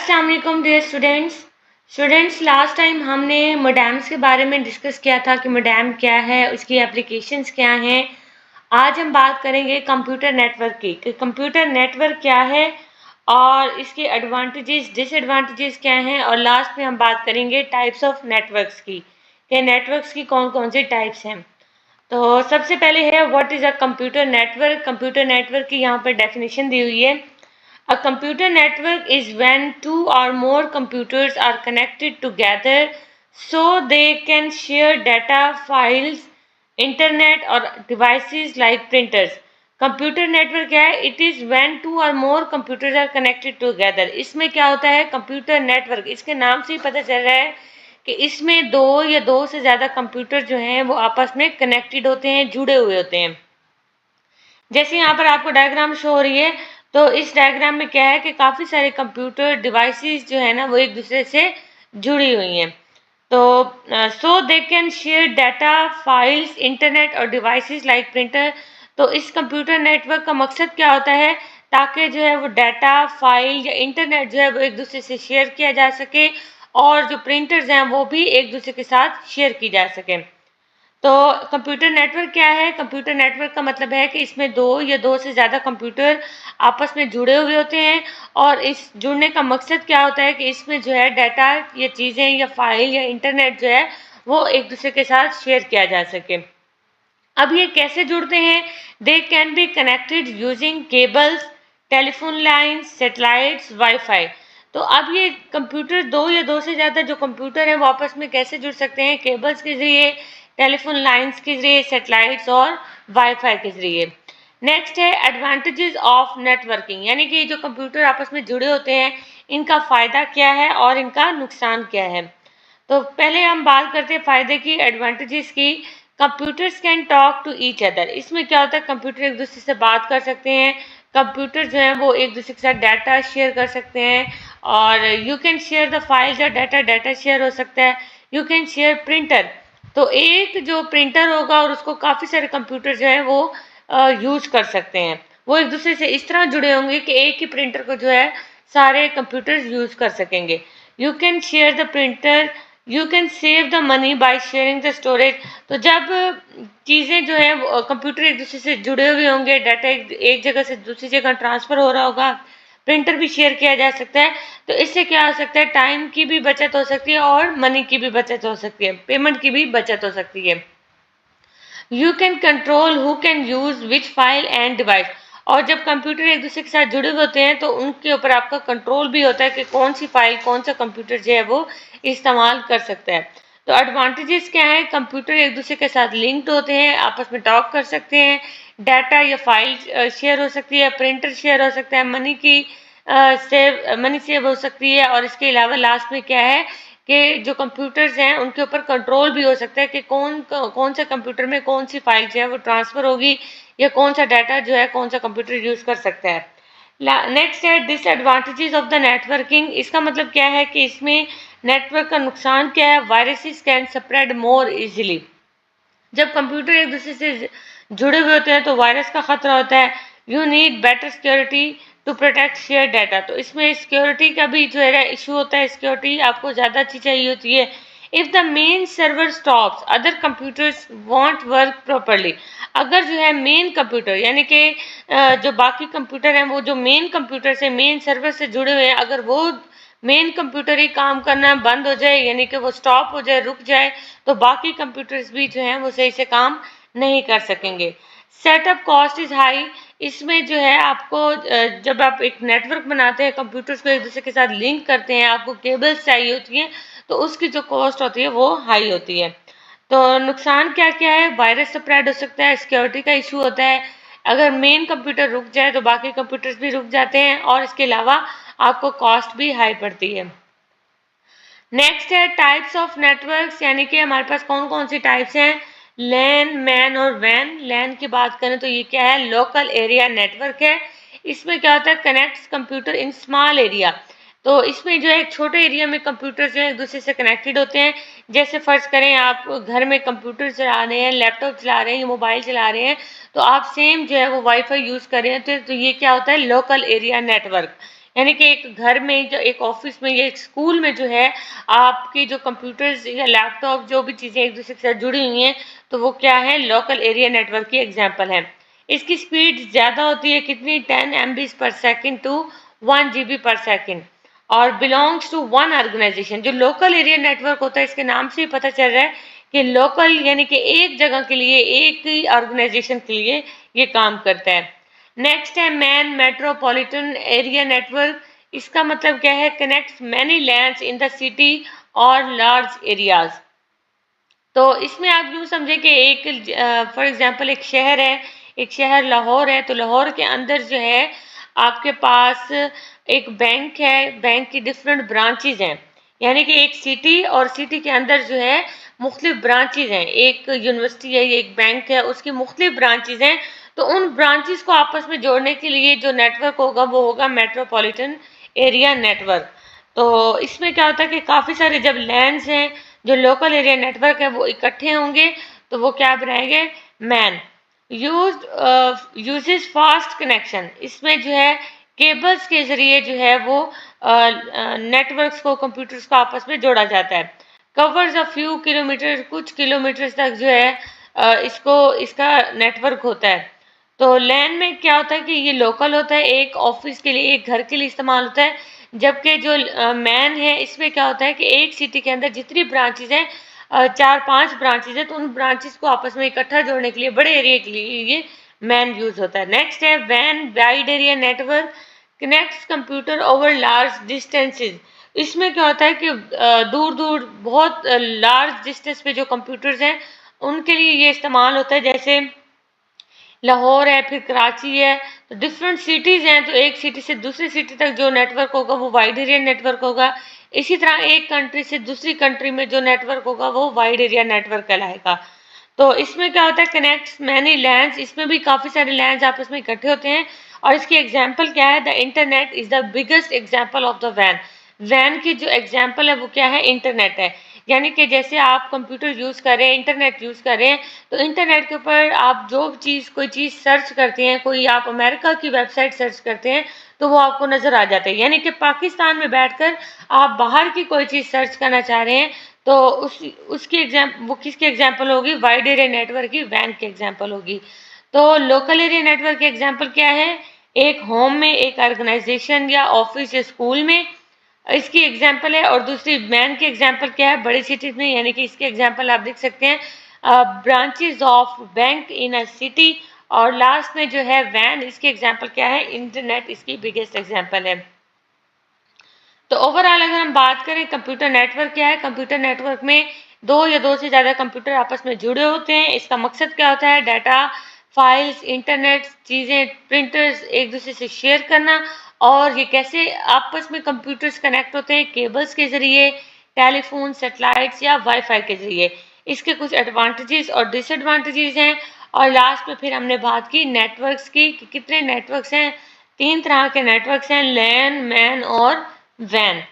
अस्सलाम वालेकुम dear students last time हमने मोडेम्स के बारे में डिस्कस किया था कि मोडेम क्या है, उसकी एप्लीकेशंस क्या हैं। आज हम बात करेंगे कंप्यूटर नेटवर्क की कि कंप्यूटर नेटवर्क क्या है और इसके एडवांटेजेस डिसएडवांटेजेस क्या हैं, और लास्ट में हम बात करेंगे टाइप्स ऑफ नेटवर्क्स की कि नेटवर्क्स की कौन कौन से टाइप्स हैं। तो सबसे पहले है what is a computer network. Computer network की यहाँ पर डेफिनेशन दी हुई है। A computer network is when two or more computers are connected together so they can share data, files, internet or devices like printers. Computer network क्या है? It is when to और मोर computers are connected together. इसमें क्या होता है? Computer network, इसके नाम से ही पता चल रहा है कि इसमें दो या दो से ज़्यादा कंप्यूटर जो हैं वो आपस में कनेक्टेड होते हैं, जुड़े हुए होते हैं। जैसे यहाँ पर आपको डायग्राम शो हो रही है, तो इस डायग्राम में क्या है कि काफ़ी सारे कंप्यूटर डिवाइसेस जो है ना वो एक दूसरे से जुड़ी हुई हैं। तो so they can share data, files, internet और डिवाइसेस लाइक प्रिंटर। तो इस कंप्यूटर नेटवर्क का मकसद क्या होता है? ताकि जो है वो डाटा, फाइल या इंटरनेट जो है वो एक दूसरे से शेयर किया जा सके, और जो प्रिंटर्स हैं वो भी एक दूसरे के साथ शेयर की जा सके। तो कंप्यूटर नेटवर्क क्या है? कंप्यूटर नेटवर्क का मतलब है कि इसमें दो या दो से ज़्यादा कंप्यूटर आपस में जुड़े हुए होते हैं, और इस जुड़ने का मकसद क्या होता है कि इसमें जो है डाटा या चीज़ें या फाइल या इंटरनेट जो है वो एक दूसरे के साथ शेयर किया जा सके। अब ये कैसे जुड़ते हैं? They can be connected using cables, telephone lines, satellites, wifi. तो अब ये कंप्यूटर दो या दो से ज़्यादा जो कंप्यूटर हैं वो आपस में कैसे जुड़ सकते हैं? केबल्स के ज़रिए, टेलीफोन लाइन्स के ज़रिए, सैटेलाइट्स और वाईफाई के ज़रिए। नेक्स्ट है एडवांटेजेस ऑफ नेटवर्किंग, यानी कि जो कंप्यूटर आपस में जुड़े होते हैं इनका फ़ायदा क्या है और इनका नुकसान क्या है। तो पहले हम बात करते हैं फ़ायदे की, एडवांटेजेस की। Computers can talk to each other. इसमें क्या होता है? कंप्यूटर एक दूसरे से बात कर सकते हैं। कंप्यूटर जो है वो एक दूसरे के साथ डाटा शेयर कर सकते हैं, और you can share the files या डाटा शेयर हो सकता है। You can share printer. तो एक जो प्रिंटर होगा और उसको काफ़ी सारे कंप्यूटर जो है वो यूज कर सकते हैं। वो एक दूसरे से इस तरह जुड़े होंगे कि एक ही प्रिंटर को जो है सारे कंप्यूटर यूज कर सकेंगे। You can share the printer, you can save the money by sharing the storage. तो जब चीज़ें जो है कंप्यूटर एक दूसरे से जुड़े हुए होंगे, डाटा एक जगह से दूसरी जगह ट्रांसफ़र हो रहा होगा, प्रिंटर भी शेयर किया जा सकता है। तो इससे क्या हो सकता है? टाइम की भी बचत हो सकती है और मनी की भी बचत हो सकती है, पेमेंट की भी बचत हो सकती है। You can control who can use which file and device. और जब कंप्यूटर एक दूसरे के साथ जुड़े हुए होते हैं तो उनके ऊपर आपका कंट्रोल भी होता है कि कौन सी फाइल, कौन सा कंप्यूटर जो है वो इस्तेमाल कर सकता है। तो एडवांटेजेस क्या है? कंप्यूटर एक दूसरे के साथ लिंक्ड होते हैं, आपस में टॉक कर सकते हैं, डाटा या फाइल शेयर हो सकती है, प्रिंटर शेयर हो सकता है, मनी सेव हो सकती है, और इसके अलावा लास्ट में क्या है कि जो कंप्यूटर्स हैं उनके ऊपर कंट्रोल भी हो सकता है कि कौन सा कंप्यूटर में कौन सी फाइल जो है वो ट्रांसफ़र होगी, या कौन सा डाटा जो है कौन सा कंप्यूटर यूज़ कर सकता है। नेक्स्ट है डिसएडवांटेजेस ऑफ द नेटवर्किंग। इसका मतलब क्या है कि इसमें नेटवर्क का नुकसान क्या है? Viruses can spread more easily. जब कंप्यूटर एक दूसरे से जुड़े हुए होते हैं तो वायरस का खतरा होता है। You need better security to protect share data. तो इसमें सिक्योरिटी का भी जो है इशू होता है, सिक्योरिटी आपको ज़्यादा अच्छी चाहिए होती है। If the main server stops other computers want work properly. अगर जो है मेन कंप्यूटर, यानी कि जो बाकी कंप्यूटर हैं वो जो मेन कंप्यूटर से, मेन सर्वर से जुड़े हुए हैं, अगर वो मेन कंप्यूटर ही काम करना बंद हो जाए, यानी कि वो स्टॉप हो जाए, रुक जाए, तो बाकी कंप्यूटर्स भी जो हैं वो सही से काम नहीं कर सकेंगे। Setup cost is high. इसमें जो है आपको जब आप एक नेटवर्क बनाते हैं, कंप्यूटर्स को एक दूसरे के साथ लिंक करते हैं, आपको केबल्स चाहिए होती हैं, तो उसकी जो कॉस्ट होती है वो हाई होती है। तो नुकसान क्या क्या है? वायरस स्प्रेड हो सकता है, सिक्योरिटी का इशू होता है, अगर मेन कंप्यूटर रुक जाए तो बाकी कंप्यूटर्स भी रुक जाते हैं, और इसके अलावा आपको कॉस्ट भी हाई पड़ती है। नेक्स्ट है टाइप्स ऑफ नेटवर्क्स, यानी कि हमारे पास कौन कौन सी टाइप्स हैं? लैन, मैन और वैन। लैन की बात करें तो ये क्या है? लोकल एरिया नेटवर्क है। इसमें क्या होता है? Connects computer in small area. तो इसमें जो है एक छोटे एरिया में कंप्यूटर जो है एक दूसरे से कनेक्टेड होते हैं। जैसे फ़र्ज़ करें आप घर में कंप्यूटर चला रहे हैं, लैपटॉप चला रहे हैं या मोबाइल चला रहे हैं, तो आप सेम जो है वो वाईफाई यूज़ कर रहे हैं, तो ये क्या होता है? Local area network. यानी कि एक घर में, जो एक ऑफिस में या एक स्कूल में जो है आपकी जो कंप्यूटर्स या लैपटॉप जो भी चीज़ें एक दूसरे के साथ जुड़ी हुई हैं, तो वो क्या है, लोकल एरिया नेटवर्क की एग्जांपल है। इसकी स्पीड ज़्यादा होती है, कितनी, 10 MB पर सेकेंड टू 1 GB पर सेकेंड, और बिलोंग्स टू वन ऑर्गेनाइजेशन। जो लोकल एरिया नेटवर्क होता है, इसके नाम से ही पता चल रहा है कि लोकल यानी कि एक जगह के लिए, एक ही ऑर्गेनाइजेशन के लिए ये काम करता है। नेक्स्ट है मैन मेट्रोपॉलिटन एरिया नेटवर्क। इसका मतलब क्या है, connects many lands in the city और लार्ज एरियाज। तो इसमें आप यूँ समझें कि एक फॉर एग्जांपल एक शहर है, एक शहर लाहौर है, तो लाहौर के अंदर जो है आपके पास एक बैंक है, बैंक की डिफरेंट ब्रांचेज हैं, यानी कि एक सिटी और सिटी के अंदर जो है मुख्तलिफ ब्रांचेज हैं, एक यूनिवर्सिटी है, एक बैंक है, उसकी मुख्तलिफ ब्रांचेज हैं। तो उन ब्रांचेस को आपस में जोड़ने के लिए जो नेटवर्क होगा वो होगा मेट्रोपॉलिटन एरिया नेटवर्क। तो इसमें क्या होता है कि काफ़ी सारे जब लैंड्स हैं, जो लोकल एरिया नेटवर्क है, वो इकट्ठे होंगे तो वो क्या बनाएंगे, मैन यूजेस फास्ट कनेक्शन। इसमें जो है केबल्स के जरिए जो है वो नेटवर्क्स को, कंप्यूटर्स को आपस में जोड़ा जाता है। कवर्स अ फ्यू किलोमीटर, कुछ किलोमीटर तक जो है इसका नेटवर्क होता है। तो लैन में क्या होता है कि ये लोकल होता है, एक ऑफिस के लिए, एक घर के लिए इस्तेमाल होता है। जबकि जो मैन है, इसमें क्या होता है कि एक सिटी के अंदर जितनी ब्रांचेज हैं, 4-5 ब्रांचेज हैं, तो उन ब्रांचेज को आपस में इकट्ठा जोड़ने के लिए, बड़े एरिया के लिए ये मैन यूज होता है। नेक्स्ट है वैन wide area network, connects computer over large distances. इसमें क्या होता है कि दूर दूर बहुत लार्ज डिस्टेंस पे जो कंप्यूटर्स हैं उनके लिए ये इस्तेमाल होता है। जैसे लाहौर है, फिर कराची है, तो डिफरेंट सिटीज़ हैं, तो एक सिटी से दूसरी सिटी तक जो नेटवर्क होगा वो वाइड एरिया नेटवर्क होगा। इसी तरह एक कंट्री से दूसरी कंट्री में जो नेटवर्क होगा वो वाइड एरिया नेटवर्क कहलाएगा। तो इसमें क्या होता है, कनेक्ट्स मैनी लैंड्स, इसमें भी काफ़ी सारे लैंड्स आपस में इकट्ठे होते हैं। और इसकी एग्जाम्पल क्या है, the internet is the biggest example of the वैन। वैन की जो एग्जाम्पल है वो क्या है, इंटरनेट है। यानी कि जैसे आप कंप्यूटर यूज़ कर रहे हैं, इंटरनेट यूज़ कर रहे हैं, तो इंटरनेट के ऊपर आप जो चीज़, कोई चीज़ सर्च करते हैं, कोई आप अमेरिका की वेबसाइट सर्च करते हैं, तो वो आपको नज़र आ जाता है। यानी कि पाकिस्तान में बैठकर आप बाहर की कोई चीज़ सर्च करना चाह रहे हैं, तो उसकी वो किसकी एग्जाम्पल होगी, वाइड एरिया नेटवर्क की, वैन की एग्जाम्पल होगी। तो लोकल एरिया नेटवर्क की एग्जाम्पल क्या है, एक होम में, एक ऑर्गेनाइजेशन या ऑफिस या स्कूल में इसकी एग्जाम्पल है। और दूसरी मैन की एग्जाम्पल क्या है, बड़ी सिटीज में, यानी कि इसकी एग्जाम्पल आप देख सकते हैं branches of bank in a city. और लास्ट में जो है वैन, इसकी एग्जाम्पल क्या है, इंटरनेट इसकी बिगेस्ट एग्जाम्पल है। तो ओवरऑल अगर हम बात करें कंप्यूटर नेटवर्क क्या है, कंप्यूटर नेटवर्क में दो या दो से ज़्यादा कंप्यूटर आपस में जुड़े होते हैं। इसका मकसद क्या होता है, डाटा, फाइल्स, इंटरनेट, चीज़ें, प्रिंटर्स एक दूसरे से शेयर करना। और ये कैसे आपस में कंप्यूटर्स कनेक्ट होते हैं, केबल्स के ज़रिए, टेलीफोन, सेटेलाइट्स या वाईफाई के ज़रिए। इसके कुछ एडवांटेजेस और डिसएडवांटेजेस हैं। और लास्ट में फिर हमने बात की नेटवर्क्स की कि कितने नेटवर्क्स हैं, 3 तरह के नेटवर्क्स हैं, लैन, मैन और वैन।